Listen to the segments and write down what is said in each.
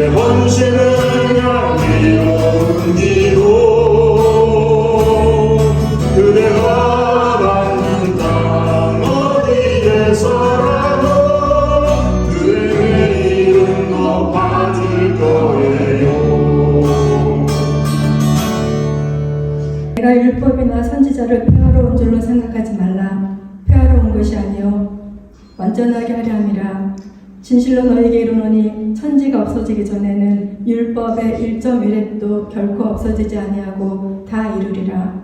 헌신을 향기로 기도 그대가 받는 땅 어디에서라도 그의 이름 높아질 거예요. 내가 율법이나 선지자를 폐하러 온 줄로 생각하지 말라. 폐하러 온 것이 아니요 완전하게 하려 함이라. 진실로 너에게 이르노니 천지가 없어지기 전에는 율법의 1.1획도 결코 없어지지 아니하고 다 이루리라.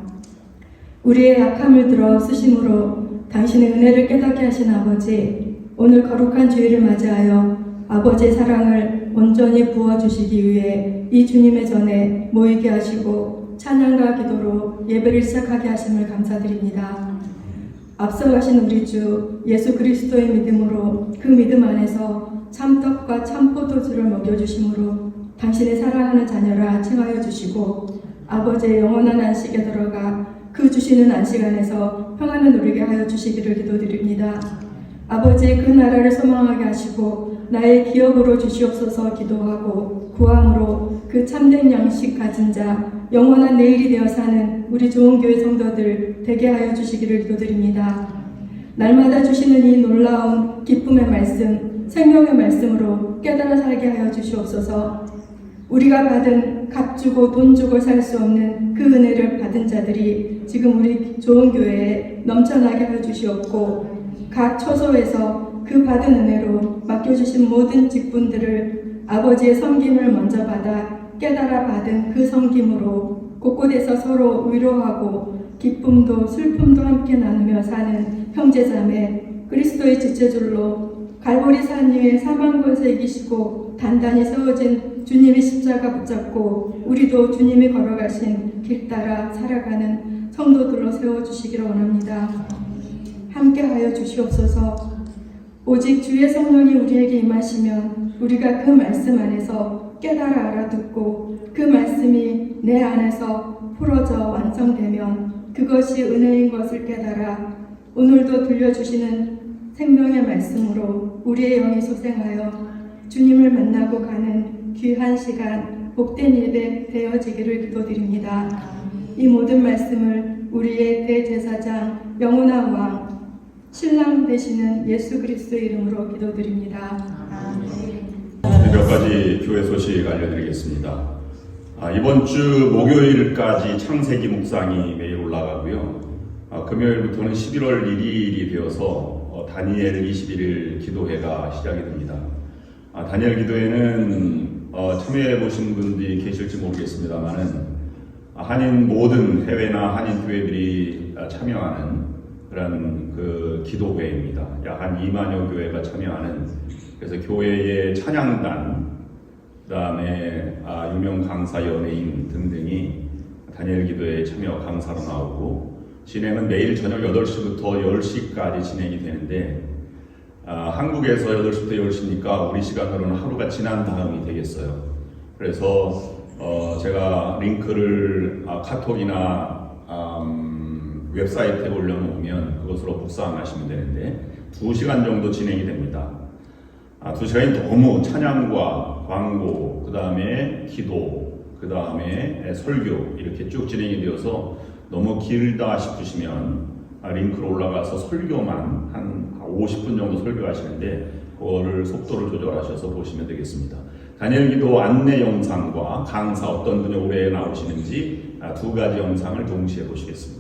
우리의 약함을 들어 쓰심으로 당신의 은혜를 깨닫게 하신 아버지, 오늘 거룩한 주일을 맞이하여 아버지의 사랑을 온전히 부어주시기 위해 이 주님의 전에 모이게 하시고 찬양과 기도로 예배를 시작하게 하심을 감사드립니다. 앞서가신 우리 주 예수 그리스도의 믿음으로 그 믿음 안에서 참떡과 참포도주를 먹여주심으로 당신의 사랑하는 자녀라 칭하여 주시고 아버지의 영원한 안식에 들어가 그 주시는 안식 안에서 평안을 누리게 하여 주시기를 기도드립니다. 아버지의 그 나라를 소망하게 하시고 나의 기업으로 주시옵소서 기도하고 구함으로 그 참된 양식 가진 자 영원한 내일이 되어 사는 우리 좋은 교회 성도들 되게 하여 주시기를 기도드립니다. 날마다 주시는 이 놀라운 기쁨의 말씀, 생명의 말씀으로 깨달아 살게 하여 주시옵소서. 우리가 받은 값 주고 돈 주고 살 수 없는 그 은혜를 받은 자들이 지금 우리 좋은 교회에 넘쳐나게 하여 주시옵고 각 처소에서 그 받은 은혜로 맡겨주신 모든 직분들을 아버지의 섬김을 먼저 받아 깨달아 받은 그 섬김으로 곳곳에서 서로 위로하고 기쁨도 슬픔도 함께 나누며 사는 형제자매 그리스도의 지체줄로 갈보리 산 위에 사망 권세 이기시고 단단히 세워진 주님의 십자가 붙잡고 우리도 주님이 걸어가신 길 따라 살아가는 성도들로 세워주시기를 원합니다. 함께하여 주시옵소서. 오직 주의 성령이 우리에게 임하시면 우리가 그 말씀 안에서 깨달아 알아듣고 그 말씀이 내 안에서 풀어져 완성되면 그것이 은혜인 것을 깨달아 오늘도 들려주시는 생명의 말씀으로 우리의 영이 소생하여 주님을 만나고 가는 귀한 시간 복된 예배 되어지기를 기도드립니다. 이 모든 말씀을 우리의 대제사장 영원한 왕 신랑 되시는 예수 그리스도의 이름으로 기도드립니다. 몇 가지 교회 소식 알려드리겠습니다. 이번 주 목요일까지 창세기 묵상이 매일 올라가고요. 금요일부터는 11월 1일이 되어서 다니엘 21일 기도회가 시작이 됩니다. 다니엘 기도회는 참여해 보신 분들이 계실지 모르겠습니다만은 한인 모든 해외나 한인 교회들이 참여하는 그런 그 기도회입니다. 약 한 2만여 교회가 참여하는, 그래서 교회의 찬양단, 그 다음에 유명 강사, 연예인 등등이 다니엘 기도회에 참여 강사로 나오고, 진행은 매일 저녁 8시부터 10시까지 진행이 되는데, 한국에서 8시부터 10시니까 우리 시간으로는 하루가 지난 다음이 되겠어요. 그래서 제가 링크를 카톡이나 웹사이트에 올려놓으면 그것으로 묵상하시면 되는데 2시간 정도 진행이 됩니다. 2시간이 너무 찬양과 광고, 그 다음에 기도, 그 다음에 설교 이렇게 쭉 진행이 되어서 너무 길다 싶으시면 링크로 올라가서 설교만 한 50분 정도 설교하시는데 그거를 속도를 조절하셔서 보시면 되겠습니다. 다니엘 기도 안내 영상과 강사 어떤 분이 올해 나오시는지 2가지 영상을 동시에 보시겠습니다.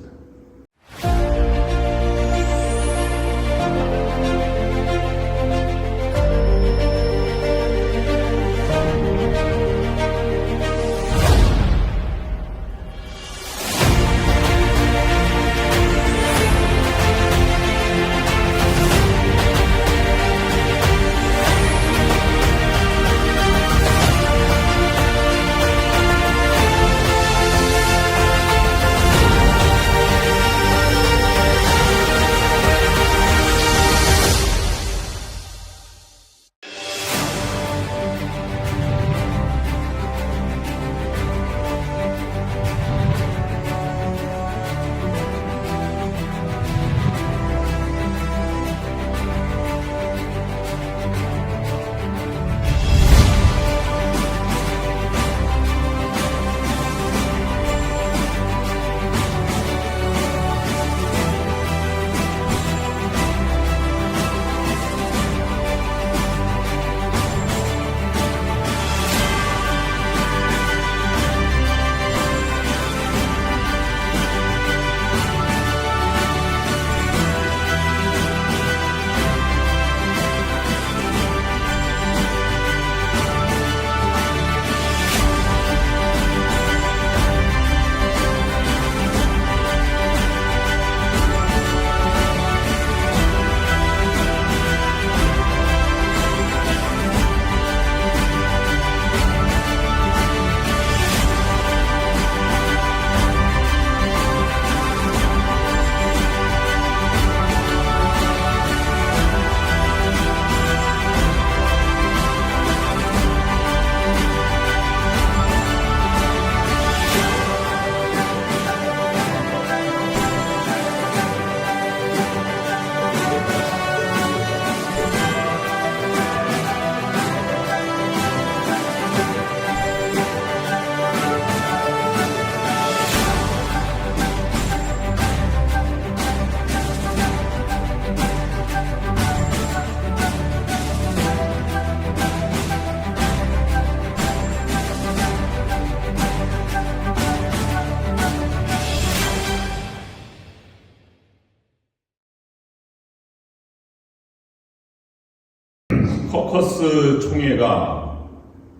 커커스 총회가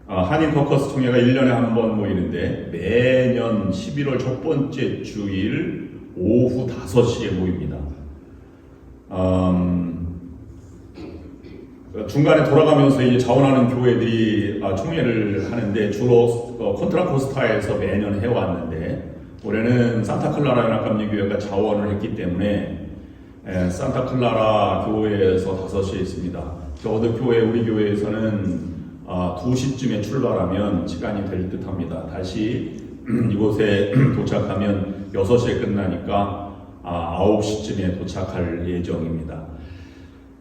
한인 커커스 총회가 1년에 한 번 모이는데 매년 11월 첫 번째 주일 오후 5시에 모입니다. 중간에 돌아가면서 이제 자원하는 교회들이 총회를 하는데 주로 콘트라코스타에서 매년 해왔는데 올해는 산타클라라 연합감리교회가 자원을 했기 때문에 산타클라라 교회에서 5시에 있습니다. 저도 우리 교회에서는 2시쯤에 출발하면 시간이 될 듯 합니다. 다시 이곳에 도착하면 6시에 끝나니까 9시쯤에 도착할 예정입니다.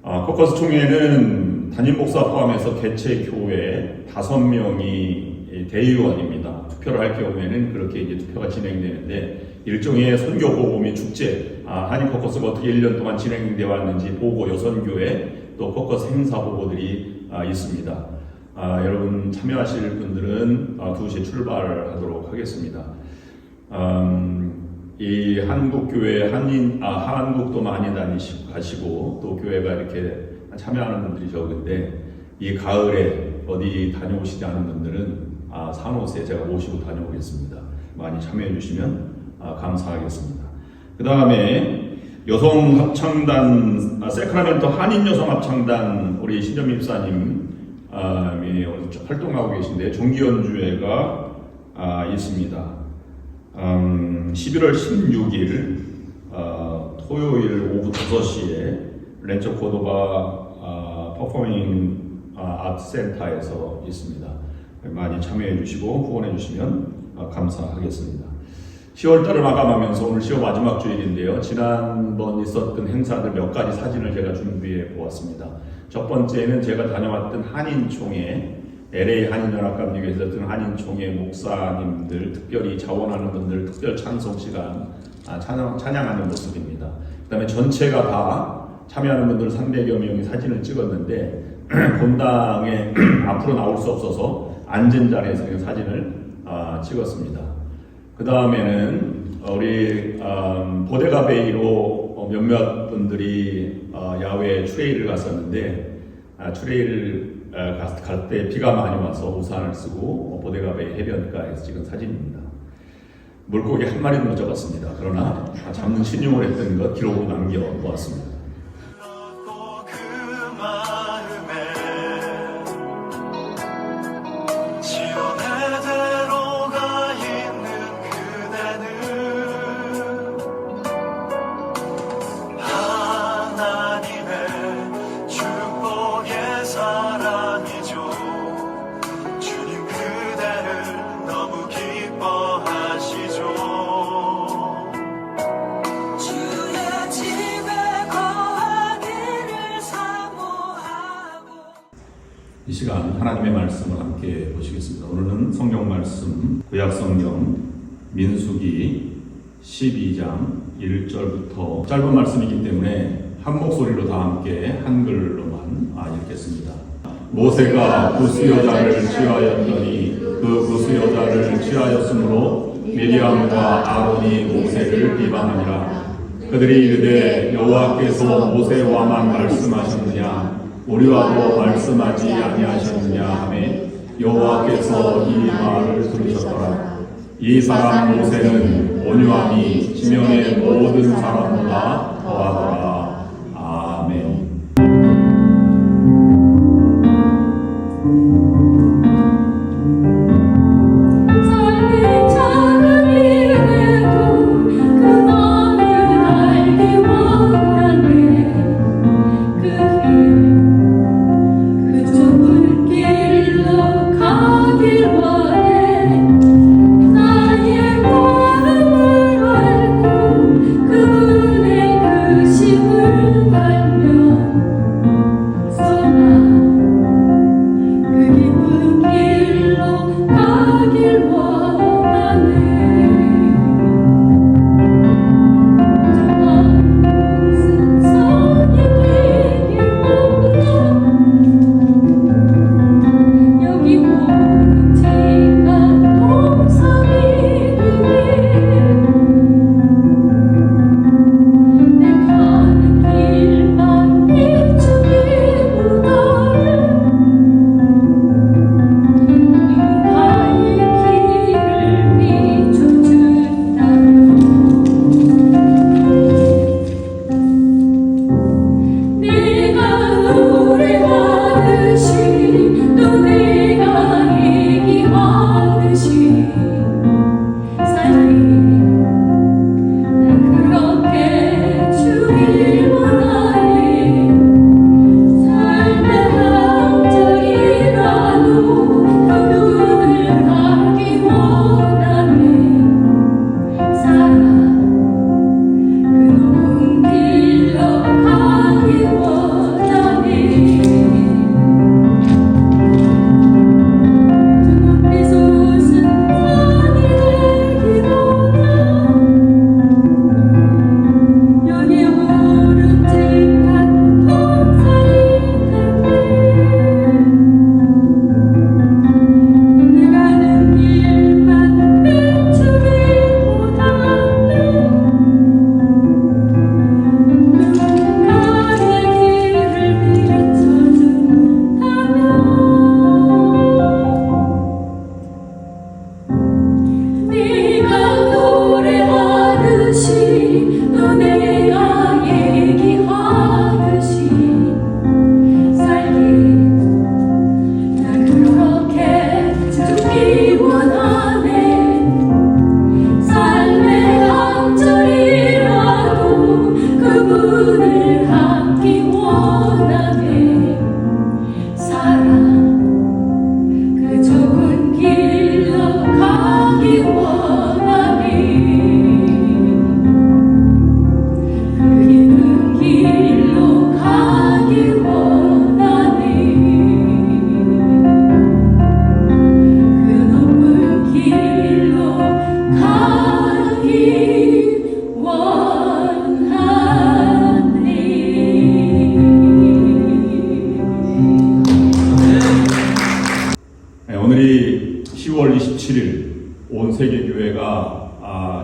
커커스 총회는 담임 목사 포함해서 개최 교회 5명이 대의원입니다. 투표를 할 경우에는 그렇게 이제 투표가 진행되는데 일종의 선교 보고 및 축제, 한인 커커스가 어떻게 1년 동안 진행되어 왔는지 보고 여선교회 또 커커스 행사 보고들이 있습니다. 여러분 참여하실 분들은 2시에 출발하도록 하겠습니다. 이 한국교회 한국도 많이 가시고 또 교회가 이렇게 참여하는 분들이 적은데 이 가을에 어디 다녀오시지 않은 분들은 산호세 제가 모시고 다녀오겠습니다. 많이 참여해 주시면 감사하겠습니다. 그 다음에 여성 합창단 세크라멘토 한인 여성 합창단 우리 신전미 집사님 활동하고 계신데 종기 연주회가 있습니다. 11월 16일 토요일 오후 5시에 렌처 코도바 퍼포밍 아트 센터에서 있습니다. 많이 참여해 주시고 후원해 주시면 감사하겠습니다. 10월달을 마감하면서 오늘 10월 마지막 주일인데요. 지난번 있었던 행사들 몇 가지 사진을 제가 준비해 보았습니다. 첫 번째는 제가 다녀왔던 한인총회, LA 한인연합감리교회에서 있었던 한인총회 목사님들, 특별히 자원하는 분들 특별 찬송 시간 찬양하는 모습입니다. 그 다음에 전체가 다 참여하는 분들 300여 명이 사진을 찍었는데 본당에 앞으로 나올 수 없어서 앉은 자리에서 그냥 사진을 찍었습니다. 그 다음에는 우리 보데가 베이로 몇몇 분들이 야외 트레일을 갔었는데 트레일을 갈 때 비가 많이 와서 우산을 쓰고 보데가 베이 해변가에서 찍은 사진입니다. 물고기 한 마리도 못 잡았습니다. 그러나 잡는 신용을 했던 것 기록으로 남겨 보았습니다. 이 시간 하나님의 말씀을 함께 보시겠습니다. 오늘은 성경 말씀 구약 성경 민수기 12장 1절부터 짧은 말씀이기 때문에 한 목소리로 다 함께 한글로만 읽겠습니다. 모세가 구스 여자를 취하였더니 그 구스 여자를 취하였으므로 미리암과 아론이 모세를 비방하니라. 그들이 이르되 여호와께서 모세와만 말씀하셨느냐 우리와도 말씀하지 아니하셨느냐 하매 여호와께서 이 말을 들으셨더라. 이 사람 모세는 온유함이 지면의 모든 사람보다 더하더라. 아멘. 나의 마음을 알고 그분의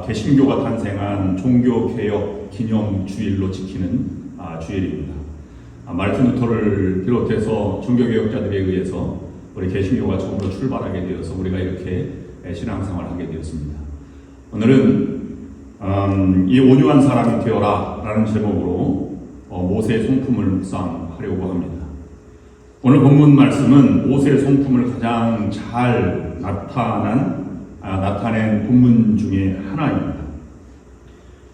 개신교가 탄생한 종교개혁 기념주일로 지키는 주일입니다. 마르틴 루터를 비롯해서 종교개혁자들에 의해서 우리 개신교가 처음으로 출발하게 되어서 우리가 이렇게 신앙생활을 하게 되었습니다. 오늘은 이 온유한 사람이 되어라 라는 제목으로 모세의 성품을 묵상하려고 합니다. 오늘 본문 말씀은 모세의 성품을 가장 잘 나타낸 본문 중에 하나입니다.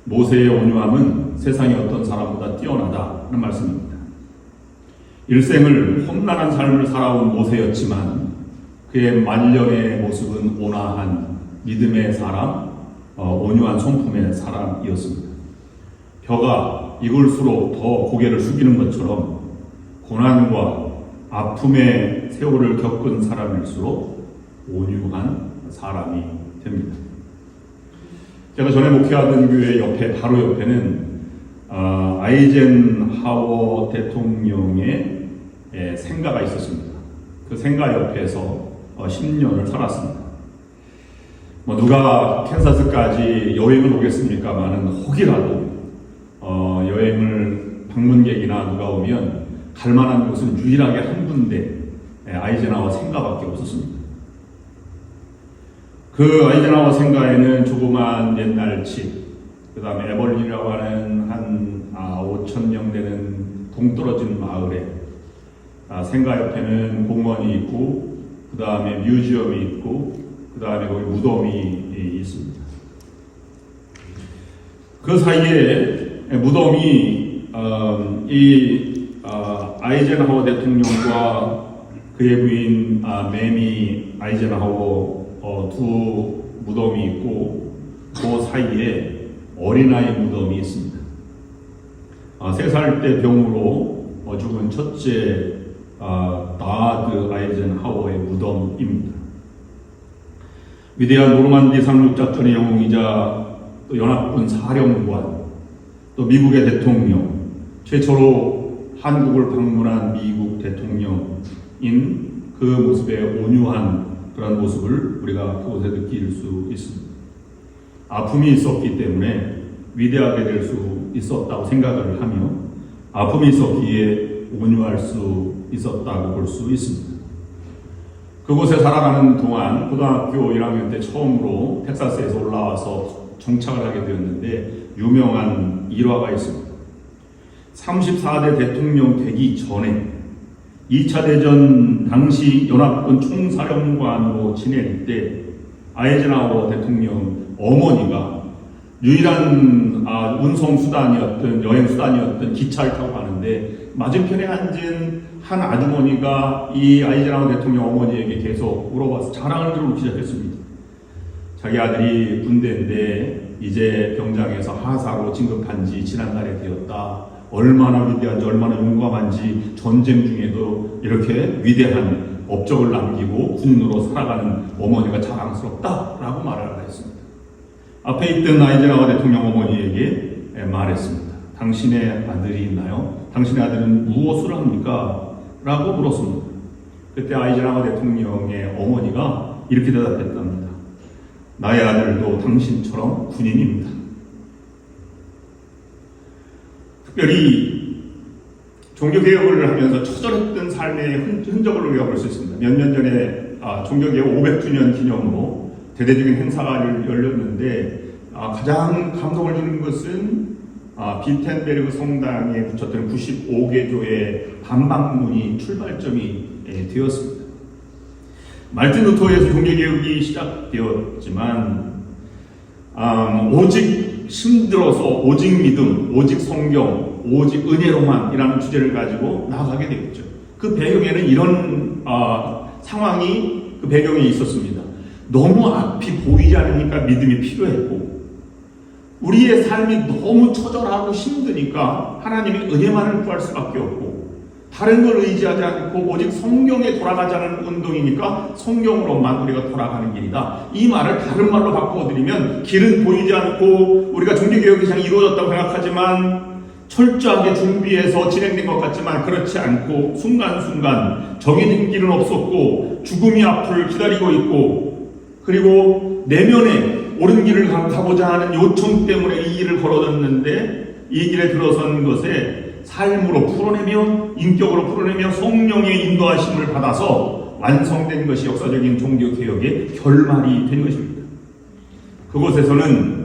모세의 온유함은 세상의 어떤 사람보다 뛰어나다는 말씀입니다. 일생을 험난한 삶을 살아온 모세였지만 그의 말년의 모습은 온화한 믿음의 사람, 온유한 성품의 사람이었습니다. 벼가 익을수록 더 고개를 숙이는 것처럼 고난과 아픔의 세월을 겪은 사람일수록 온유한 사람이 됩니다. 제가 전에 목회하던 교회 옆에 바로 옆에는 아이젠하워 대통령의 생가가 있었습니다. 그 생가 옆에서 10년을 살았습니다. 누가 캔사스까지 여행을 오겠습니까마는 혹이라도 여행을 방문객이나 누가 오면 갈만한 곳은 유일하게 한 군데 아이젠하워 생가밖에 없었습니다. 그 아이젠하워 생가에는 조그만 옛날 집, 그 다음에 에벌린이라고 하는 한 5,000명 되는 동떨어진 마을에 생가 옆에는 공원이 있고 그 다음에 뮤지엄이 있고 그 다음에 거기 무덤이 있습니다. 그 사이에 무덤이 아이젠하워 대통령과 그의 부인 매미 아이젠하워 두 무덤이 있고 그 사이에 어린아이 무덤이 있습니다. 3살 때 병으로 죽은 첫째 나드 아이젠하워의 무덤입니다. 위대한 노르만디 상륙작전의 영웅이자 또 연합군 사령관, 또 미국의 대통령, 최초로 한국을 방문한 미국 대통령인 그 모습의 온유한 그런 모습을 우리가 그곳에 느낄 수 있습니다. 아픔이 있었기 때문에 위대하게 될 수 있었다고 생각을 하며 아픔이 있었기에 온유할 수 있었다고 볼 수 있습니다. 그곳에 살아가는 동안 고등학교 1학년 때 처음으로 텍사스에서 올라와서 정착을 하게 되었는데 유명한 일화가 있습니다. 34대 대통령 되기 전에 2차 대전 당시 연합군 총사령관으로 지낼 때 아이젠하워 대통령 어머니가 유일한 운송 수단이었던 여행 수단이었던 기차를 타고 가는데 맞은편에 앉은 한 아주머니가 이 아이젠하워 대통령 어머니에게 계속 물어봐서 자랑을 들어오기 시작했습니다. 자기 아들이 군대인데 이제 병장에서 하사로 진급한 지 지난달에 되었다. 얼마나 위대한지 얼마나 용감한지 전쟁 중에도 이렇게 위대한 업적을 남기고 군인으로 살아가는 어머니가 자랑스럽다라고 말을 했습니다. 앞에 있던 아이젠하워 대통령 어머니에게 말했습니다. 당신의 아들이 있나요? 당신의 아들은 무엇을 합니까? 라고 물었습니다. 그때 아이젠하워 대통령의 어머니가 이렇게 대답했답니다. 나의 아들도 당신처럼 군인입니다. 특별히 종교개혁을 하면서 처절했던 삶의 흔적을 우리가 볼 수 있습니다. 몇 년 전에 종교개혁 500주년 기념으로 대대적인 행사가 열렸는데 가장 감동을 주는 것은 비텐베르그 성당에 붙였던 95개조의 반박문이 출발점이 되었습니다. 말틴 루터에서 종교개혁이 시작되었지만 오직 힘들어서 오직 믿음, 오직 성경, 오직 은혜로만이라는 주제를 가지고 나아가게 되었죠. 그 배경에는 이런 상황이 그 배경에 있었습니다. 너무 앞이 보이지 않으니까 믿음이 필요했고 우리의 삶이 너무 처절하고 힘드니까 하나님의 은혜만을 구할 수밖에 없고 다른 걸 의지하지 않고 오직 성경에 돌아가자는 운동이니까 성경으로만 우리가 돌아가는 길이다. 이 말을 다른 말로 바꿔드리면 길은 보이지 않고 우리가 종교개혁이 잘 이루어졌다고 생각하지만 철저하게 준비해서 진행된 것 같지만 그렇지 않고 순간순간 정해진 길은 없었고 죽음이 앞을 기다리고 있고 그리고 내면에 옳은 길을 가고자 하는 요청 때문에 이 길을 걸어졌는데 이 길에 들어선 것에 삶으로 풀어내며 인격으로 풀어내며 성령의 인도하심을 받아서 완성된 것이 역사적인 종교개혁의 결말이 된 것입니다. 그곳에서는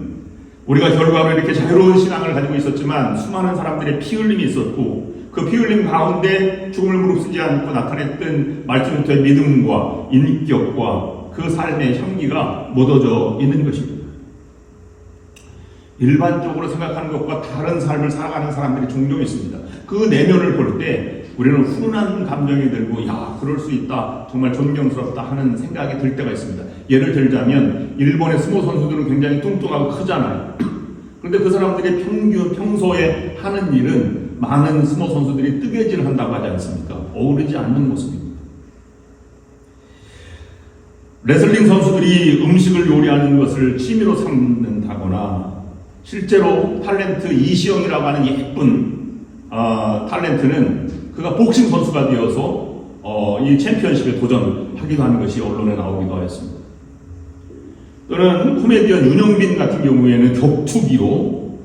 우리가 결과로 이렇게 자유로운 신앙을 가지고 있었지만 수많은 사람들의 피 흘림이 있었고 그 피 흘림 가운데 죽음을 무릅쓰지 않고 나타냈던 말씀부터의 믿음과 인격과 그 삶의 향기가 묻어져 있는 것입니다. 일반적으로 생각하는 것과 다른 삶을 살아가는 사람들이 종종 있습니다. 그 내면을 볼 때 우리는 훈훈한 감정이 들고 야 그럴 수 있다 정말 존경스럽다 하는 생각이 들 때가 있습니다. 예를 들자면 일본의 스모 선수들은 굉장히 뚱뚱하고 크잖아요. 그런데 그 사람들이 평소에 하는 일은 많은 스모 선수들이 뜨개질 한다고 하지 않습니까? 어우러지지 않는 모습입니다. 레슬링 선수들이 음식을 요리하는 것을 취미로 삼는다거나 실제로 탤런트 이시영이라고 하는 예쁜 탤런트는 그가 복싱 선수가 되어서 이 챔피언십에 도전하기도 하는 것이 언론에 나오기도 하였습니다. 또는 코미디언 윤영빈 같은 경우에는 격투기로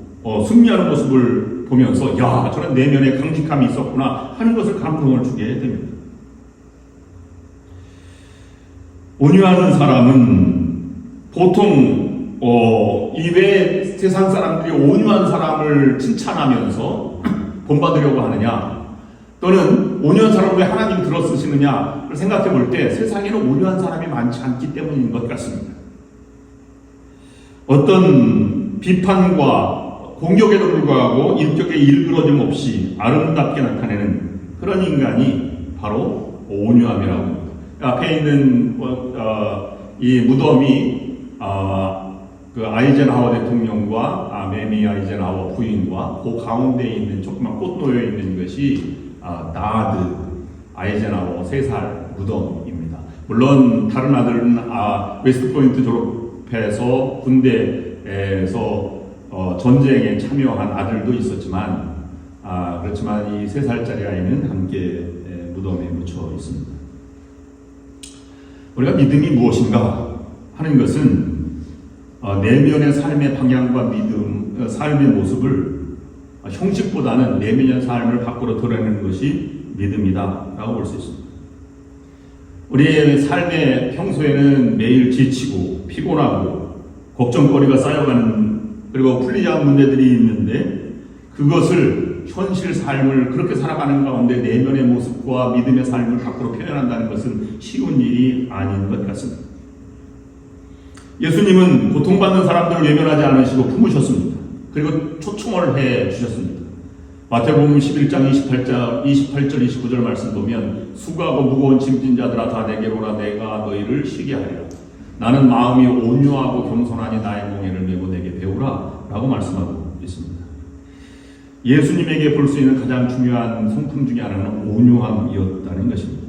승리하는 모습을 보면서 야 저런 내면에 강직함이 있었구나 하는 것을 감동을 주게 됩니다. 온유한 사람은 보통 이외 세상 사람들이 온유한 사람을 칭찬하면서 본받으려고 하느냐 또는 온유한 사람을 왜 하나님이 들어쓰시느냐를 생각해 볼 때 세상에는 온유한 사람이 많지 않기 때문인 것 같습니다. 어떤 비판과 공격에도 불구하고 인격의 일그러짐 없이 아름답게 나타내는 그런 인간이 바로 온유함이라고 합니다. 앞에 있는 이 무덤이 그 아이젠하워 대통령과 매미 아이젠하워 부인과 그 가운데 있는 조그만 꽃 놓여 있는 것이 나드 아이젠하워 3살 무덤입니다. 물론 다른 아들은 웨스트포인트 졸업해서 군대에서 전쟁에 참여한 아들도 있었지만 그렇지만 이 3살짜리 아이는 함께 무덤에 묻혀 있습니다. 우리가 믿음이 무엇인가 하는 것은 내면의 삶의 방향과 믿음, 삶의 모습을 형식보다는 내면의 삶을 밖으로 드러내는 것이 믿음이다라고 볼 수 있습니다. 우리의 삶의 평소에는 매일 지치고 피곤하고 걱정거리가 쌓여가는 그리고 풀리지 않은 문제들이 있는데 그것을 현실 삶을 그렇게 살아가는 가운데 내면의 모습과 믿음의 삶을 밖으로 표현한다는 것은 쉬운 일이 아닌 것 같습니다. 예수님은 고통받는 사람들을 외면하지 않으시고 품으셨습니다. 그리고 초청을 해 주셨습니다. 마태복음 11장 28절 29절 말씀 보면 수고하고 무거운 짐진 자들아 다 내게로 오라 내가 너희를 쉬게 하리라. 나는 마음이 온유하고 겸손하니 나의 멍에를 메고 내게 배우라 라고 말씀하고 있습니다. 예수님에게 볼 수 있는 가장 중요한 성품 중에 하나는 온유함이었다는 것입니다.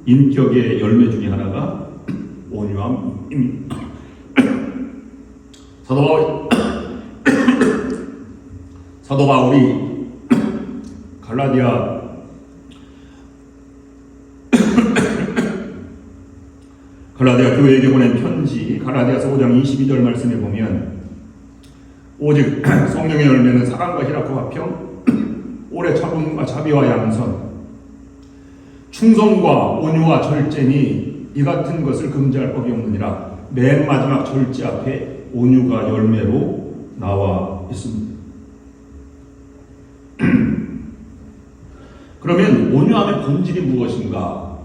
인격의 열매 중에 하나가 온유함입니다. 사도 바울이 갈라디아 교회에게 보낸 편지 갈라디아서 5장 22절 말씀에 보면 오직 성령의 열매는 사랑과 희락과 화평 오래 참음과 자비와 양선 충성과 온유와 절제니 이 같은 것을 금지할 법이 없느니라. 맨 마지막 절제 앞에 온유가 열매로 나와 있습니다. 그러면 온유함의 본질이 무엇인가?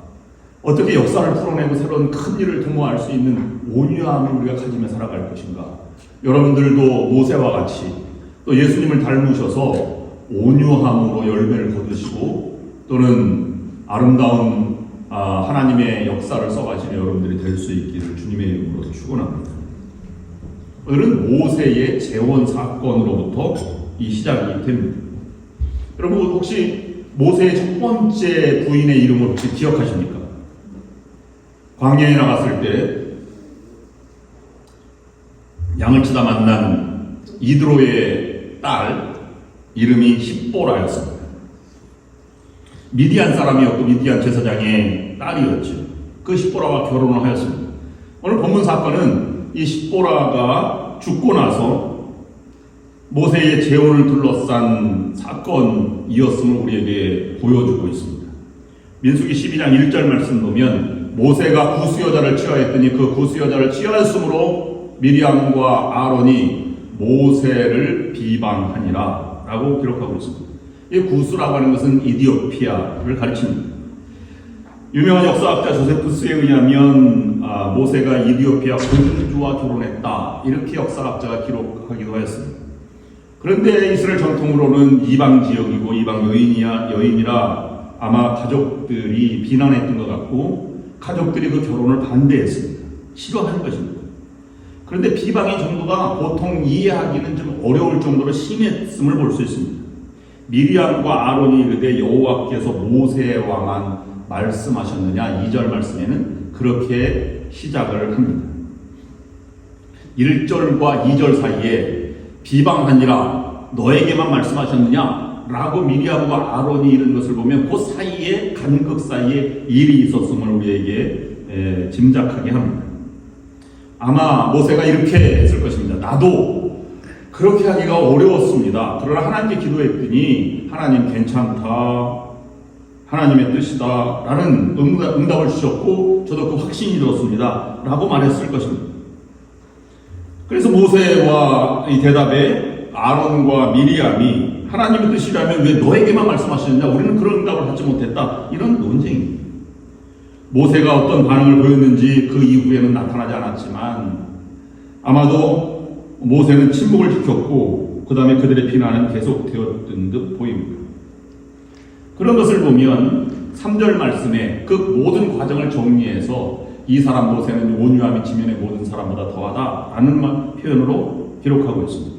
어떻게 역사를 풀어내고 새로운 큰 일을 도모할 수 있는 온유함을 우리가 가지며 살아갈 것인가? 여러분들도 모세와 같이 또 예수님을 닮으셔서 온유함으로 열매를 거두시고 또는 아름다운 하나님의 역사를 써가시는 여러분들이 될 수 있기를 주님의 이름으로 축원합니다. 오늘은 모세의 재원 사건으로부터 이 시작이 됩니다. 여러분 혹시 모세의 첫 번째 부인의 이름을 혹시 기억하십니까? 광야에 나갔을 때 양을 치다 만난 이드로의 딸 이름이 십보라였습니다. 미디안 사람이었고 미디안 제사장의 딸이었죠. 그 십보라와 결혼을 하였습니다. 오늘 본문 사건은 이 십보라가 죽고 나서 모세의 재혼을 둘러싼 사건이었음을 우리에게 보여주고 있습니다. 민수기 12장 1절 말씀 보면 모세가 구스 여자를 취하였더니 그 구스 여자를 취하였으므로 미리암과 아론이 모세를 비방하니라 라고 기록하고 있습니다. 이 구스라고 하는 것은 이디오피아를 가리킵니다. 유명한 역사학자 조세푸스에 의하면 모세가 이디오피아 공주와 결혼했다 이렇게 역사학자가 기록하기도 하였습니다. 그런데 이스라엘 전통으로는 이방 지역이고 이방 여인이라 아마 가족들이 비난했던 것 같고 가족들이 그 결혼을 반대했습니다. 싫어하는 것입니다. 그런데 비방의 정도가 보통 이해하기는 좀 어려울 정도로 심했음을 볼 수 있습니다. 미리암과 아론이 이르되 여호와께서 모세와만 말씀하셨느냐 2절 말씀에는 그렇게 시작을 합니다. 1절과 2절 사이에 비방하니라 너에게만 말씀하셨느냐 라고 미리암과 아론이 이른 것을 보면 그 사이에 간극 사이에 일이 있었음을 우리에게 짐작하게 합니다. 아마 모세가 이렇게 했을 것입니다. 나도 그렇게 하기가 어려웠습니다. 그러나 하나님께 기도했더니 하나님 괜찮다. 하나님의 뜻이다. 라는 응답을 주셨고 저도 그 확신이 들었습니다. 라고 말했을 것입니다. 그래서 모세와 이 대답에 아론과 미리암이 하나님의 뜻이라면 왜 너에게만 말씀하셨느냐? 우리는 그런 응답을 하지 못했다. 이런 논쟁입니다. 모세가 어떤 반응을 보였는지 그 이후에는 나타나지 않았지만 아마도 모세는 침묵을 지켰고 그 다음에 그들의 비난은 계속되었던 듯 보입니다. 그런 것을 보면 3절 말씀에 그 모든 과정을 정리해서 이 사람 모세는 온유함이 지면의 모든 사람보다 더하다 라는 표현으로 기록하고 있습니다.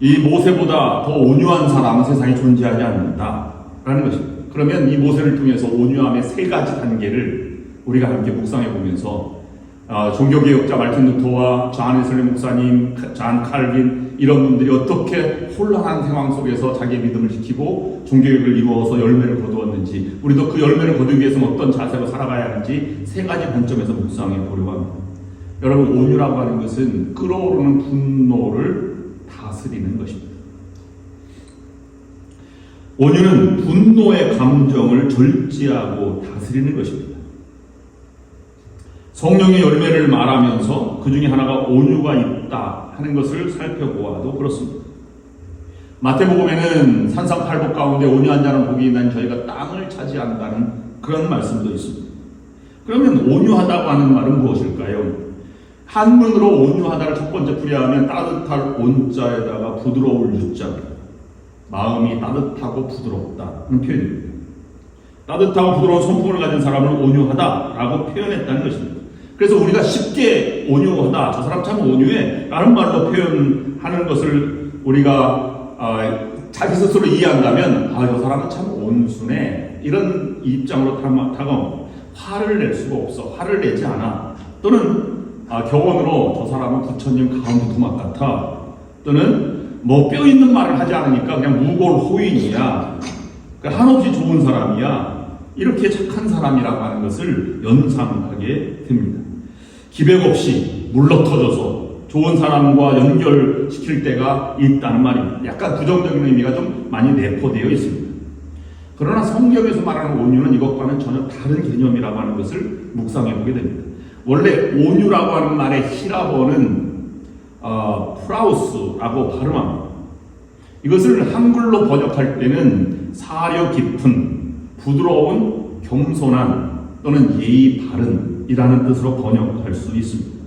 이 모세보다 더 온유한 사람은 세상에 존재하지 않는다 라는 것입니다. 그러면 이 모세를 통해서 온유함의 세 가지 단계를 우리가 함께 묵상해 보면서 종교개혁자 말틴 루터와 존 웨슬리 목사님, 존 칼빈 이런 분들이 어떻게 혼란한 상황 속에서 자기의 믿음을 지키고 종교개혁을 이루어서 열매를 거두었는지 우리도 그 열매를 거두기 위해서는 어떤 자세로 살아가야 하는지 세 가지 관점에서 묵상해 보려고 합니다. 여러분 온유라고 하는 것은 끓어오르는 분노를 다스리는 것입니다. 온유는 분노의 감정을 절제하고 다스리는 것입니다. 성령의 열매를 말하면서 그 중에 하나가 온유가 있다 하는 것을 살펴보아도 그렇습니다. 마태복음에는 산상팔복 가운데 온유한 자는 복이 있나니 저희가 땅을 차지한다는 그런 말씀도 있습니다. 그러면 온유하다고 하는 말은 무엇일까요? 한문으로 온유하다를 첫 번째 풀이하면 따뜻할 온자에다가 부드러울 유자입니다. 마음이 따뜻하고 부드럽다는 표현입니다. 따뜻하고 부드러운 성품을 가진 사람을 온유하다라고 표현했다는 것입니다. 그래서 우리가 쉽게 온유하다, 저 사람 참 온유해 라는 말로 표현하는 것을 우리가 자기 스스로 이해한다면 저 사람은 참 온순해 이런 입장으로 다가옵니다. 화를 낼 수가 없어. 화를 내지 않아. 또는 격언으로 저 사람은 부처님 가운데 도막 같아. 또는 뭐 뼈 있는 말을 하지 않으니까 그냥 무골 호인이야. 한없이 좋은 사람이야. 이렇게 착한 사람이라고 하는 것을 연상하게 됩니다. 기백 없이 물러터져서 좋은 사람과 연결시킬 때가 있다는 말입니다. 약간 부정적인 의미가 좀 많이 내포되어 있습니다. 그러나 성경에서 말하는 온유는 이것과는 전혀 다른 개념이라고 하는 것을 묵상해 보게 됩니다. 원래 온유라고 하는 말의 히라버는 프라우스라고 발음합니다. 이것을 한글로 번역할 때는 사려 깊은, 부드러운, 겸손한 또는 예의 바른이라는 뜻으로 번역할 수 있습니다.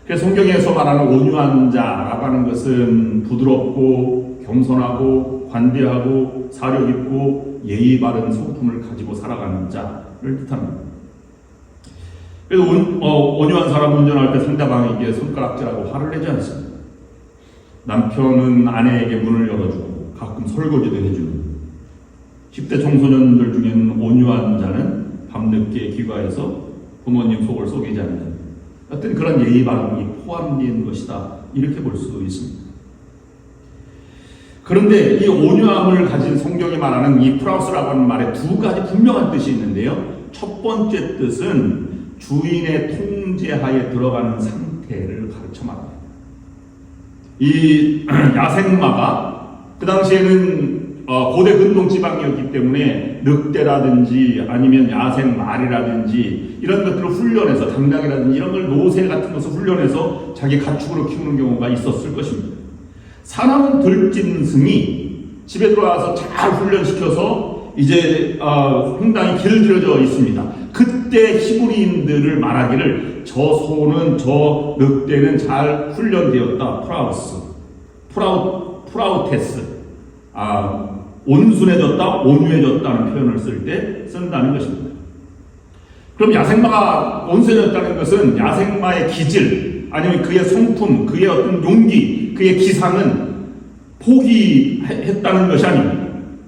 그래서 성경에서 말하는 온유한 자라고 하는 것은 부드럽고 겸손하고 관대하고 사려 깊고 예의 바른 성품을 가지고 살아가는 자를 뜻합니다. 그래서 온유한 사람은 운전할 때 상대방에게 손가락질하고 화를 내지 않습니다. 남편은 아내에게 문을 열어주고 가끔 설거지도 해주는 10대 청소년들 중에는 온유한 자는 밤늦게 귀가해서 부모님 속을 속이지 않는 어떤 그런 예의 바름이 포함된 것이다 이렇게 볼 수 있습니다. 그런데 이 온유함을 가진 성경이 말하는 이 프라우스라고 하는 말에 두 가지 분명한 뜻이 있는데요. 첫 번째 뜻은 주인의 통제하에 들어가는 상태를 가르쳐 말합니다. 이 야생마가 그 당시에는 고대 근동 지방이었기 때문에 늑대라든지 아니면 야생 말이라든지 이런 것들을 훈련해서 당당이라든지 이런 걸 노새 같은 것을 훈련해서 자기 가축으로 키우는 경우가 있었을 것입니다. 사나운 들짐승이 집에 들어와서 잘 훈련시켜서 이제 상당히 길들여져 있습니다. 그때 히브리인들을 말하기를 저 소는 저 늑대는 잘 훈련되었다. 프라우테스 온순해졌다, 온유해졌다는 표현을 쓸 때 쓴다는 것입니다. 그럼 야생마가 온순해졌다는 것은 야생마의 기질 아니면 그의 성품, 그의 어떤 용기, 그의 기상은 포기했다는 것이 아닙니다.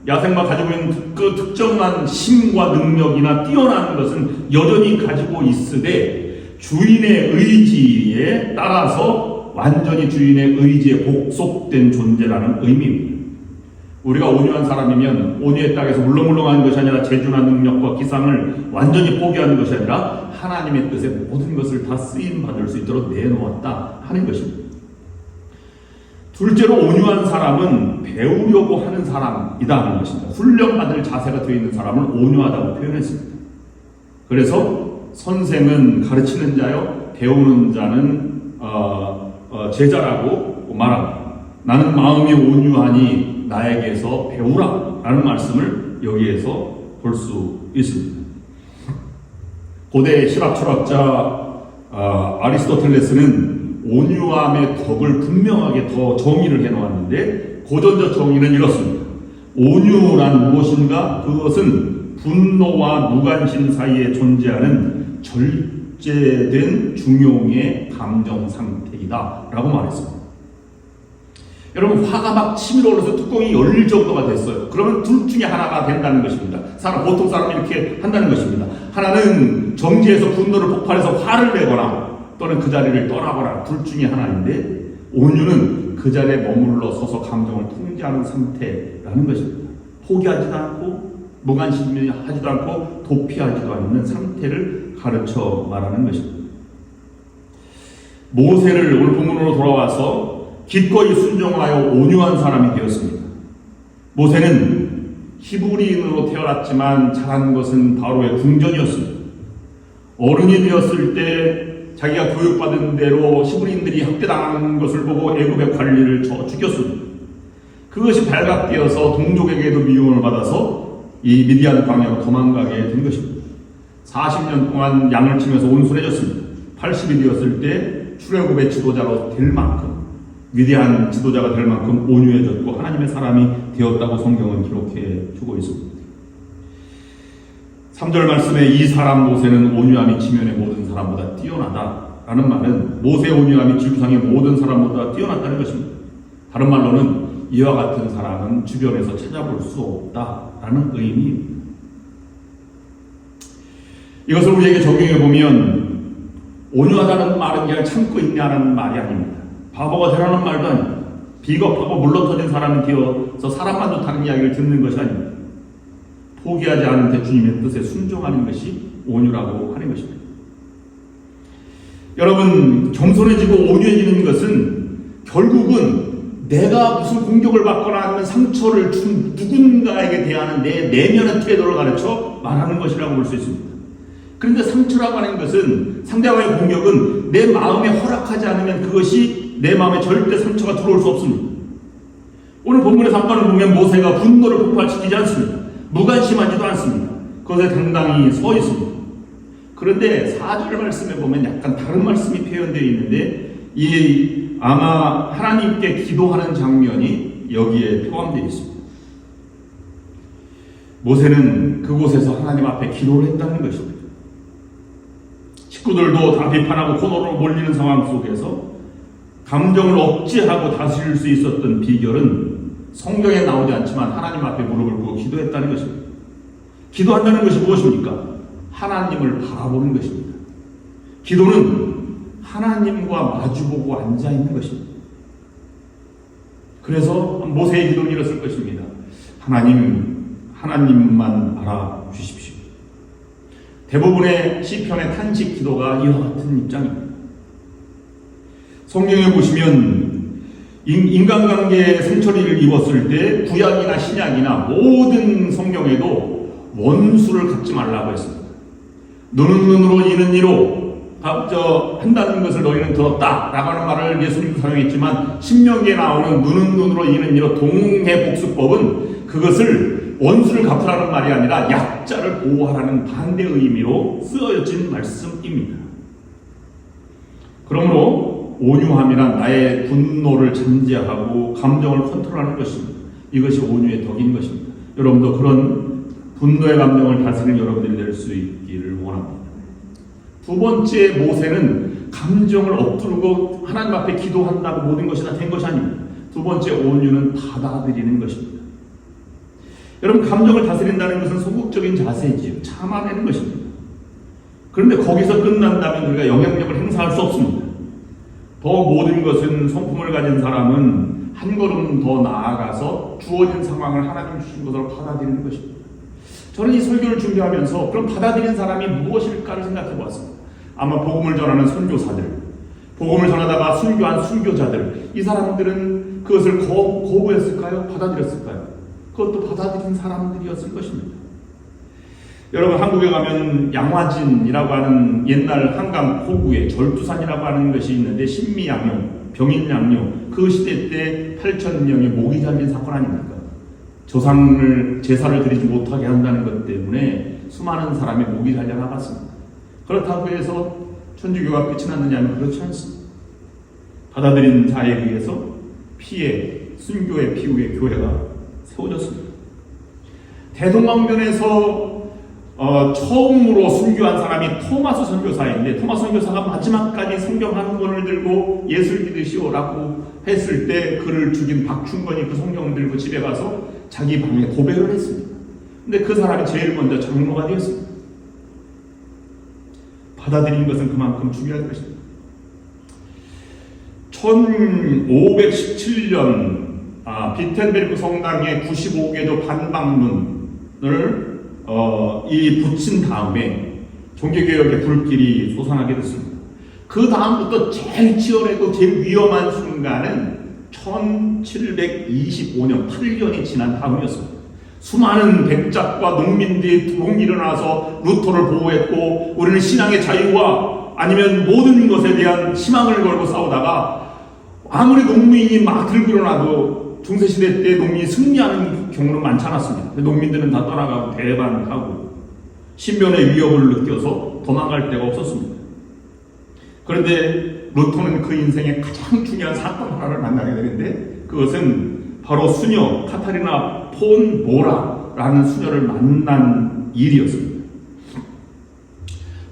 야생마 가지고 있는 그 특정한 힘과 능력이나 뛰어난 것은 여전히 가지고 있으되 주인의 의지에 따라서 완전히 주인의 의지에 복속된 존재라는 의미입니다. 우리가 온유한 사람이면 온유했다고 해서 물렁물렁하는 것이 아니라 재주나 능력과 기상을 완전히 포기하는 것이 아니라 하나님의 뜻에 모든 것을 다 쓰임받을 수 있도록 내놓았다 하는 것입니다. 둘째로 온유한 사람은 배우려고 하는 사람이다 하는 것입니다. 훈련받을 자세가 되어 있는 사람을 온유하다고 표현했습니다. 그래서 선생은 가르치는 자요, 배우는 자는 제자라고 말합니다. 나는 마음이 온유하니 나에게서 배우라 라는 말씀을 여기에서 볼 수 있습니다. 고대 신학 철학자 아리스토텔레스는 온유함의 덕을 분명하게 더 정의를 해놓았는데 고전적 정의는 이렇습니다. 온유란 무엇인가? 그것은 분노와 무관심 사이에 존재하는 절제된 중용의 감정 상태이다 라고 말했습니다. 여러분, 화가 막 치밀어 올라서 뚜껑이 열릴 정도가 됐어요. 그러면 둘 중에 하나가 된다는 것입니다. 보통 사람이 이렇게 한다는 것입니다. 하나는 정지해서 분노를 폭발해서 화를 내거나 또는 그 자리를 떠나거나 둘 중에 하나인데, 온유는 그 자리에 머물러 서서 감정을 통제하는 상태라는 것입니다. 포기하지도 않고 무관심하지도 않고 도피하지도 않는 상태를 가르쳐 말하는 것입니다. 모세를 오늘 본문으로 돌아와서 기꺼이 순종하여 온유한 사람이 되었습니다. 모세는 히브리인으로 태어났지만 자란 것은 바로의 궁전이었습니다. 어른이 되었을 때 자기가 교육받은 대로 히브리인들이 학대당하는 것을 보고 애굽의 관리를 죽였습니다. 그것이 발각되어서 동족에게도 미움을 받아서 이 미디안 광야로 도망가게 된 것입니다. 40년 동안 양을 치면서 온순해졌습니다. 80이 되었을 때 출애굽의 지도자로 될 만큼, 위대한 지도자가 될 만큼 온유해졌고 하나님의 사람이 되었다고 성경은 기록해 주고 있습니다. 3절 말씀에 이 사람 모세는 온유함이 지면의 모든 사람보다 뛰어나다라는 말은 모세의 온유함이 지구상의 모든 사람보다 뛰어났다는 것입니다. 다른 말로는 이와 같은 사람은 주변에서 찾아볼 수 없다라는 의미입니다. 이것을 우리에게 적용해 보면 온유하다는 말은 그냥 참고 있냐는 말이 아닙니다. 바보가 되라는 말도 아닙니다. 비겁하고 물러터진 사람이 되어서 사람만 좋다는 이야기를 듣는 것이 아닙니다. 포기하지 않은 데 주님의 뜻에 순종하는 것이 온유라고 하는 것입니다. 여러분, 겸손해지고 온유해지는 것은 결국은 내가 무슨 공격을 받거나 아니면 상처를 준 누군가에게 대하는 내 내면의 태도를 가르쳐 말하는 것이라고 볼 수 있습니다. 그런데 상처라고 하는 것은, 상대방의 공격은 내 마음에 허락하지 않으면 그것이 내 마음에 절대 상처가 들어올 수 없습니다. 오늘 본문의 사건을 보면 모세가 분노를 폭발시키지 않습니다. 무관심하지도 않습니다. 그것에 당당히 서 있습니다. 그런데 4절 말씀에 보면 약간 다른 말씀이 표현되어 있는데, 아마 하나님께 기도하는 장면이 여기에 포함되어 있습니다. 모세는 그곳에서 하나님 앞에 기도를 했다는 것입니다. 식구들도 다 비판하고 코너로 몰리는 상황 속에서 감정을 억제하고 다스릴 수 있었던 비결은 성경에 나오지 않지만 하나님 앞에 무릎을 꿇고 기도했다는 것입니다. 기도한다는 것이 무엇입니까? 하나님을 바라보는 것입니다. 기도는 하나님과 마주보고 앉아있는 것입니다. 그래서 모세의 기도는 이랬을 것입니다. 하나님만 알아주십시오. 대부분의 시편의 탄식 기도가 이와 같은 입장입니다. 성경에 보시면 인간관계에 상처를 입었을 때 구약이나 신약이나 모든 성경에도 원수를 갖지 말라고 했습니다. 눈은 눈으로 이는 이로 한다는 것을 너희는 들었다 라고 하는 말을 예수님도 사용했지만 신명기에 나오는 눈은 눈으로 이는 이로 동해복수법은 그것을 원수를 갚으라는 말이 아니라 약자를 보호하라는 반대 의미로 쓰여진 말씀입니다. 그러므로 온유함이란 나의 분노를 잠재하고 감정을 컨트롤하는 것입니다. 이것이 온유의 덕인 것입니다. 여러분도 그런 분노의 감정을 다스리는 여러분들이 될 수 있기를 원합니다. 두 번째, 모세는 감정을 억누르고 하나님 앞에 기도한다고 모든 것이 다 된 것이 아닙니다. 두 번째, 온유는 받아들이는 것입니다. 여러분, 감정을 다스린다는 것은 소극적인 자세지요. 참아내는 것입니다. 그런데 거기서 끝난다면 우리가 영향력을 행사할 수 없습니다. 더 모든 것은 성품을 가진 사람은 한 걸음 더 나아가서 주어진 상황을 하나님 주신 것으로 받아들이는 것입니다. 저는 이 설교를 준비하면서 그럼 받아들인 사람이 무엇일까를 생각해 보았습니다. 아마 복음을 전하는 선교사들, 복음을 전하다가 순교한 순교자들, 이 사람들은 그것을 거부했을까요? 받아들였을까요? 그것도 받아들인 사람들이었을 것입니다. 여러분, 한국에 가면 양화진이라고 하는 옛날 한강 포구에 절두산이라고 하는 것이 있는데 신미양요, 병인양요, 그 시대 때 8,000명의 목이 잘린 사건 아닙니까? 제사를 드리지 못하게 한다는 것 때문에 수많은 사람이 목이 잘려 나갔습니다. 그렇다고 해서 천주교가 끝이 났느냐면 그렇지 않습니다. 받아들인 자에 의해서 순교의 피후의 교회가 세워졌습니다. 대동강변에서 처음으로 순교한 사람이 토마스 선교사인데, 토마스 선교사가 마지막까지 성경 한 권을 들고 예수를 믿으시오라고 했을 때 그를 죽인 박충건이 그 성경을 들고 집에 가서 자기 방에 고백을 했습니다. 근데 그 사람이 제일 먼저 장로가 되었습니다. 받아들인 것은 그만큼 중요한 것입니다. 1517년 비텐베르크 성당에 95개조 반박문을 붙인 다음에 종교개혁의 불길이 솟아나게 됐습니다. 그 다음부터 제일 치열하고 제일 위험한 순간은 1725년 8년이 지난 다음이었습니다. 수많은 백작과 농민들이 동이 일어나서 루터를 보호했고 우리는 신앙의 자유와 아니면 모든 것에 대한 희망을 걸고 싸우다가 아무리 농민이 막 들고 일어나도 중세시대 때 농민이 승리하는 경우는 많지 않았습니다. 농민들은 다 떠나가고 대반하고 신변의 위협을 느껴서 도망갈 데가 없었습니다. 그런데 루터는 그 인생의 가장 중요한 사건 하나를 만나게 되는데 그것은 바로 수녀 카타리나 폰 모라라는 수녀를 만난 일이었습니다.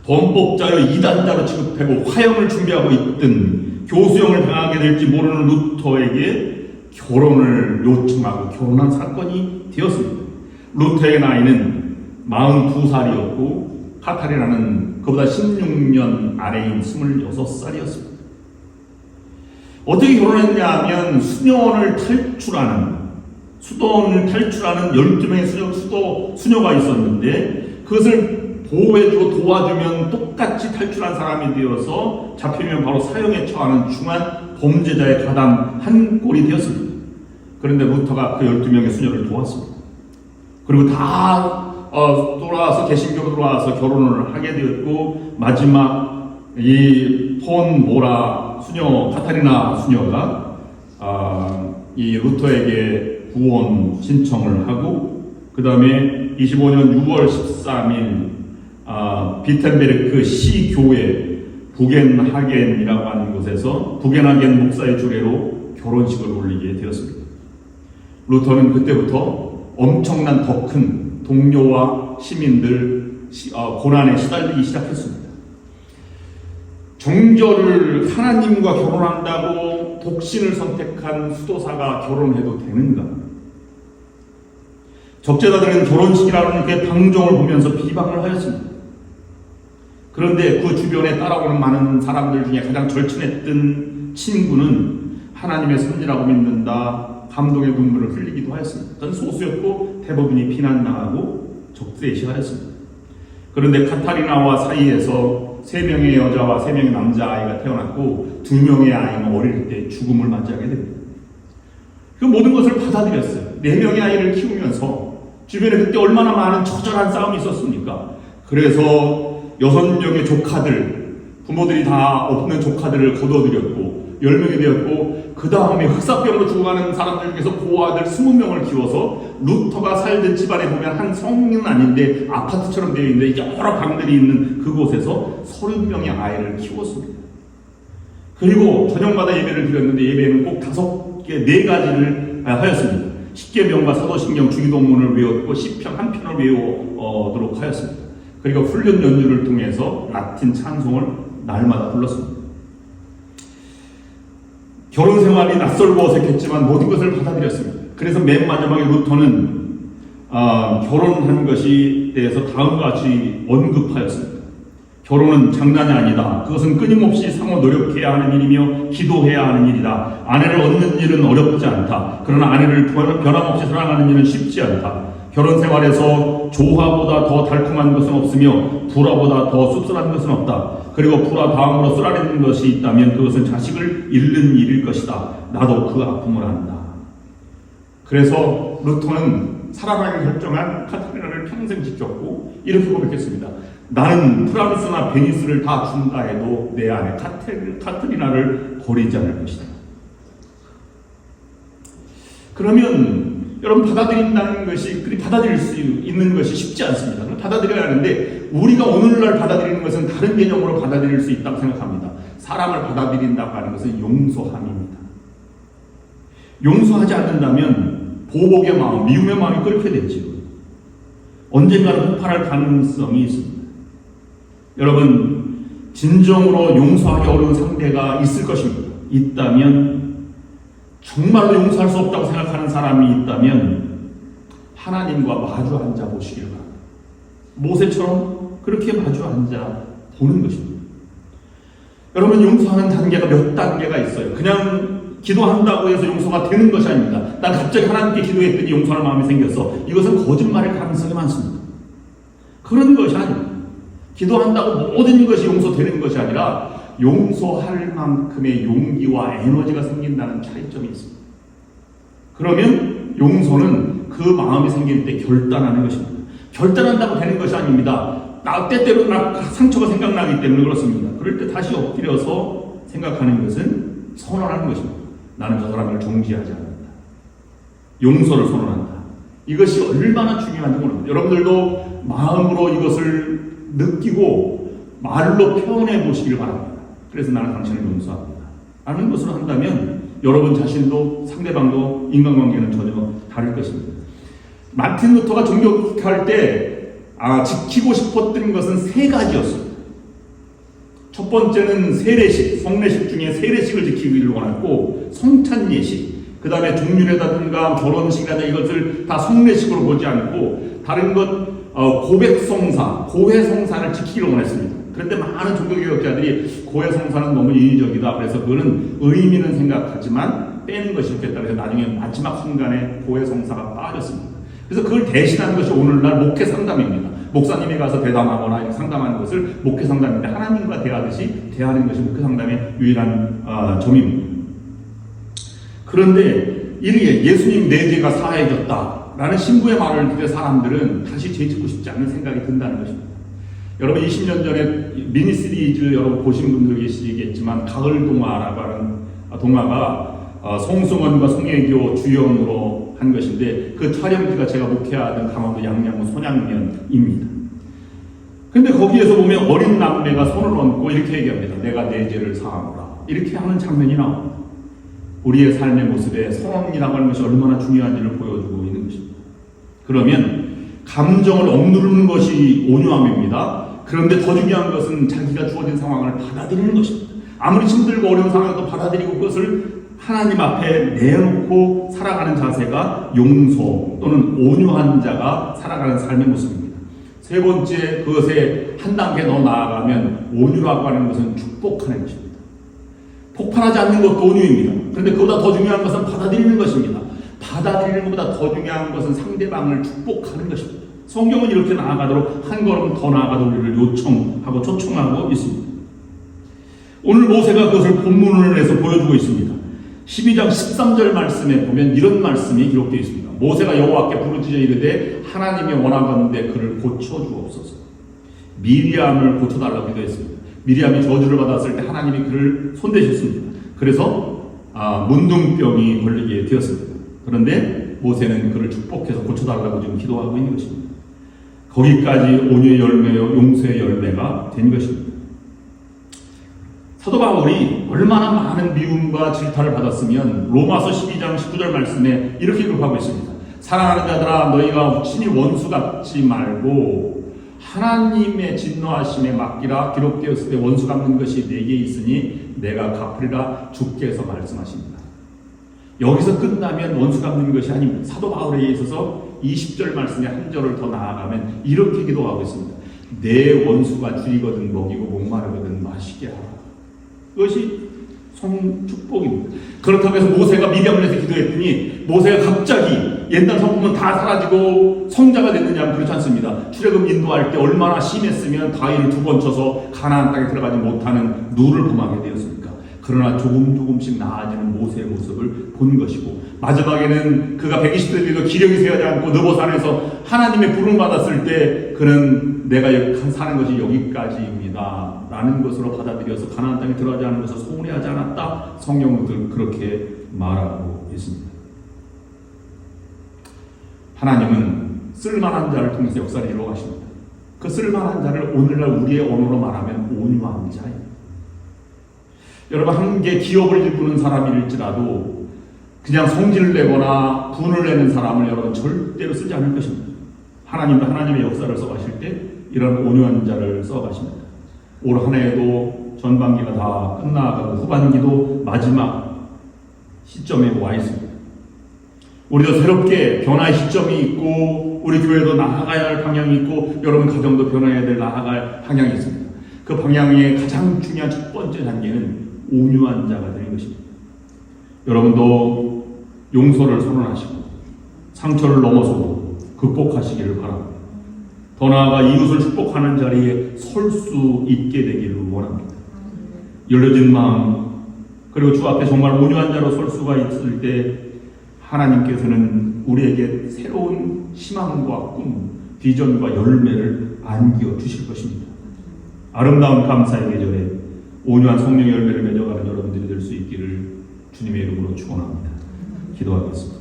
범법자여 이단자로 취급하고 화형을 준비하고 있던 교수형을 당하게 될지 모르는 루터에게 결혼을 요청하고 결혼한 사건이 되었습니다. 루터의 나이는 42살이었고 카타리나는 그보다 16년 아래인 26살이었습니다. 어떻게 결혼했냐 하면 수도원을 탈출하는 12명의 수녀가 있었는데 그것을 보호해주고 도와주면 똑같이 탈출한 사람이 되어서 잡히면 바로 사형에 처하는 중한 범죄자의 가담 한 꼴이 되었습니다. 그런데 루터가 그 12명의 수녀를 도왔습니다. 그리고 다 돌아와서 개신교로 돌아와서 결혼을 하게 되었고 마지막 이 폰 모라 수녀 카타리나 수녀가 이 루터에게 구원 신청을 하고 그 다음에 25년 6월 13일 비텐베르크 시교회 부겐하겐이라고 하는 곳에서 부겐하겐 목사의 주례로 결혼식을 올리게 되었습니다. 루터는 그때부터 엄청난 더 큰 동료와 시민들 고난에 시달리기 시작했습니다. 정절을 하나님과 결혼한다고 독신을 선택한 수도사가 결혼해도 되는가? 적재자들은 결혼식이라는 게 방종을 보면서 비방을 하였습니다. 그런데 그 주변에 따라오는 많은 사람들 중에 가장 절친했던 친구는 하나님의 선지라고 믿는다, 감동의 눈물을 흘리기도 하였습니다. 그건 소수였고 대부분이 비난당하고 적대시하였습니다. 그런데 카타리나와 사이에서 3명의 여자와 3명의 남자아이가 태어났고 2명의 아이는 어릴 때 죽음을 맞이하게 됩니다. 그 모든 것을 받아들였어요. 4명의 아이를 키우면서 주변에 그때 얼마나 많은 처절한 싸움이 있었습니까? 그래서 6명의 조카들, 부모들이 다 없는 조카들을 거둬들였고 10명이 되었고 그 다음에 흑사병으로 죽어가는 사람들 중에서 고아들 20명을 키워서 루터가 살던 집안에 보면 한 성은 아닌데 아파트처럼 되어 있는데 여러 방들이 있는 그곳에서 30명의 아이를 키웠습니다. 그리고 저녁마다 예배를 드렸는데 예배는 꼭 4가지를 하였습니다. 십계명과 사도신경 주기도문을 외웠고 시편 한 편을 외우도록 하였습니다. 그리고 훈련 연주를 통해서 라틴 찬송을 날마다 불렀습니다. 결혼 생활이 낯설고 어색했지만 모든 것을 받아들였습니다. 그래서 맨 마지막에 루터는 결혼한 것에 대해서 다음과 같이 언급하였습니다. 결혼은 장난이 아니다. 그것은 끊임없이 상호 노력해야 하는 일이며 기도해야 하는 일이다. 아내를 얻는 일은 어렵지 않다. 그러나 아내를 변함없이 사랑하는 일은 쉽지 않다. 결혼 생활에서 조화보다 더 달콤한 것은 없으며 불화보다 더 씁쓸한 것은 없다. 그리고 불화 다음으로 쓰라리는 것이 있다면 그것은 자식을 잃는 일일 것이다. 나도 그 아픔을 안다. 그래서 루터는 살아가기 결정한 카타리나를 평생 지켰고 이렇게 고백했습니다. 나는 프랑스나 베니스를 다 준다 해도 내 아내 카트리나를 버리지 않을 것이다. 그러면 여러분 받아들인다는 것이 받아들일 수 있는 것이 쉽지 않습니다. 받아들여야 하는데 우리가 오늘날 받아들이는 것은 다른 개념으로 받아들일 수 있다고 생각합니다. 사람을 받아들인다고 하는 것은 용서함입니다. 용서하지 않는다면 보복의 마음, 미움의 마음이 끓게 되죠. 언젠가는 폭발할 가능성이 있습니다. 여러분 진정으로 용서하기 어려운 상대가 있을 것입니다. 있다면 정말로 용서할 수 없다고 생각하는 사람이 있다면 하나님과 마주 앉아 보시길 바랍니다. 모세처럼 그렇게 마주 앉아 보는 것입니다. 여러분 용서하는 단계가 몇 단계가 있어요. 그냥 기도한다고 해서 용서가 되는 것이 아닙니다. 난 갑자기 하나님께 기도했더니 용서할 마음이 생겼어. 이것은 거짓말일 가능성이 많습니다. 그런 것이 아닙니다. 기도한다고 모든 것이 용서되는 것이 아니라 용서할 만큼의 용기와 에너지가 생긴다는 차이점이 있습니다. 그러면 용서는 그 마음이 생길 때 결단하는 것입니다. 결단한다고 되는 것이 아닙니다. 때때로 상처가 생각나기 때문에 그렇습니다. 그럴 때 다시 엎드려서 생각하는 것은 선언하는 것입니다. 나는 저 사람을 정죄하지 않는다. 용서를 선언한다. 이것이 얼마나 중요한지 모릅니다. 여러분들도 마음으로 이것을 느끼고 말로 표현해 보시길 바랍니다. 그래서 나는 당신을 용서합니다. 라는 것을 한다면 여러분 자신도 상대방도 인간관계는 전혀 다를 것입니다. 마틴 루터가 종교할 때 지키고 싶었던 것은 3가지였습니다. 첫 번째는 세례식, 성례식 중에 세례식을 지키기를 원했고 성찬예식, 그 다음에 종륜회라든가 결혼식이라든가 이것을 다 성례식으로 보지 않고 다른 것 고백성사, 고해성사를 지키기를 원했습니다. 그런데 많은 종교개혁자들이 고해성사는 너무 인위적이다. 그래서 그거는 의미는 생각하지만 빼는 것이 좋겠다. 그래서 나중에 마지막 순간에 고해성사가 빠졌습니다. 그래서 그걸 대신하는 것이 오늘날 목회상담입니다. 목사님이 가서 대담하거나 상담하는 것을 목회상담인데 하나님과 대하듯이 대하는 것이 목회상담의 유일한 점입니다. 그런데 이르게 예수님 내 죄가 사해졌다 라는 신부의 말을 듣는 사람들은 다시 죄 짓고 싶지 않은 생각이 든다는 것입니다. 여러분 20년 전에 미니시리즈 여러분 보신 분들 계시겠지만 가을동화라고 하는 동화가 송승헌과 송혜교 주연으로 한 것인데 그 촬영지가 제가 목회하던 강원도 양양군 손양면입니다. 근데 거기에서 보면 어린 남매가 손을 얹고 이렇게 얘기합니다. 내가 내 죄를 사하노라. 이렇게 하는 장면이 나옵니다. 우리의 삶의 모습에 선이라고 하는 것이 얼마나 중요한지를 보여주고 있는 것입니다. 그러면 감정을 억누르는 것이 온유함입니다. 그런데 더 중요한 것은 자기가 주어진 상황을 받아들이는 것입니다. 아무리 힘들고 어려운 상황도 받아들이고 그것을 하나님 앞에 내놓고 살아가는 자세가 용서 또는 온유한 자가 살아가는 삶의 모습입니다. 3번째, 그것에 한 단계 더 나아가면 온유라고 하는 것은 축복하는 것입니다. 폭발하지 않는 것도 온유입니다. 그런데 그보다 더 중요한 것은 받아들이는 것입니다. 받아들이는 것보다 더 중요한 것은 상대방을 축복하는 것입니다. 성경은 이렇게 나아가도록 한 걸음 더 나아가도록 우리를 요청하고 초청하고 있습니다. 오늘 모세가 그것을 본문을 내서 보여주고 있습니다. 12장 13절 말씀에 보면 이런 말씀이 기록되어 있습니다. 모세가 여호와께 부르짖어 이르되 하나님이 원하건대 그를 고쳐주옵소서. 미리암을 고쳐달라고 기도했습니다. 미리암이 저주를 받았을 때 하나님이 그를 손대셨습니다. 그래서 문둥병이 걸리게 되었습니다. 그런데 모세는 그를 축복해서 고쳐달라고 지금 기도하고 있는 것입니다. 거기까지 온유의 열매요 용서의 열매가 된 것입니다. 사도 바울이 얼마나 많은 미움과 질타를 받았으면 로마서 12장 19절 말씀에 이렇게 기록하고 있습니다. 사랑하는 자들아 너희가 친히 원수 같지 말고 하나님의 진노하심에 맡기라. 기록되었을 때 원수 갚는 것이 내게 있으니 내가 갚으리라. 주께서 말씀하십니다. 여기서 끝나면 원수 갚는 것이 아닙니다. 사도 바울에 있어서 20절 말씀에 한 절을 더 나아가면 이렇게 기도하고 있습니다. 내 원수가 줄이거든 먹이고 목마르거든 마시게 하라. 그것이 축복입니다. 그렇다고 해서 모세가 미디암을 해서 기도했더니 모세가 갑자기 옛날 성품은 다 사라지고 성자가 됐느냐? 그렇지 않습니다. 출애굽 인도할 때 얼마나 심했으면 바위를 2번 쳐서 가나안 땅에 들어가지 못하는 누를 범하게 되었습니까? 그러나 조금씩 나아지는 모세의 모습을 본 것이고 마지막에는 그가 120세 되도 기력이 세하지 않고 느보산에서 하나님의 부름을 받았을 때 그는 내가 사는 것이 여기까지입니다 라는 것으로 받아들여서 가나안 땅에 들어가지 않은 것을 소원해하지 않았다. 성경은 그렇게 말하고 있습니다. 하나님은 쓸만한 자를 통해서 역사를 이루어 가십니다. 그 쓸만한 자를 오늘날 우리의 언어로 말하면 온유한 자입니다. 여러분, 한개 기업을 일구는 사람일지라도 그냥 성질을 내거나 분을 내는 사람을 여러분 절대로 쓰지 않을 것입니다. 하나님도 하나님의 역사를 써가실 때 이런 온유한 자를 써가십니다. 올 한 해에도 전반기가 다 끝나가고 후반기도 마지막 시점에 와 있습니다. 우리도 새롭게 변화의 시점이 있고 우리 교회도 나아가야 할 방향이 있고 여러분 가정도 변화해야 될 나아갈 방향이 있습니다. 그 방향의 가장 중요한 첫 번째 단계는 온유한 자가 되는 것입니다. 여러분도 용서를 선언하시고 상처를 넘어서고 극복하시기를 바랍니다. 더 나아가 이웃을 축복하는 자리에 설 수 있게 되기를 원합니다. 열려진 마음 그리고 주 앞에 정말 온유한 자로 설 수가 있을 때 하나님께서는 우리에게 새로운 희망과 꿈, 비전과 열매를 안겨 주실 것입니다. 아름다운 감사의 계절에 온유한 성령의 열매를 맺어가는 여러분들이 될 수 있기를 주님의 이름으로 축원합니다. 기도하겠습니다.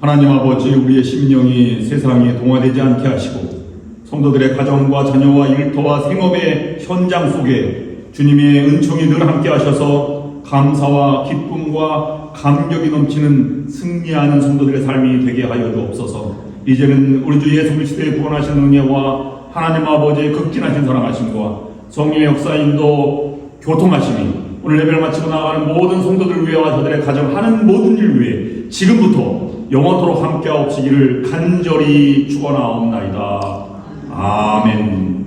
하나님 아버지, 우리의 심령이 세상에 동화되지 않게 하시고 성도들의 가정과 자녀와 일터와 생업의 현장 속에 주님의 은총이 늘 함께 하셔서 감사와 기쁨과 감격이 넘치는 승리하는 성도들의 삶이 되게 하여 주옵소서. 이제는 우리 주 예수 그리스도의 구원하신 은혜와 하나님 아버지의 극진하신 사랑하심과 성령의 역사인도 교통하심이 오늘 예배를 마치고 나아가는 모든 성도들 위해와 저들의 가정 하는 모든 일 위해 지금부터 영원토록 함께 하옵시기를 간절히 축원하옵나이다. 아멘.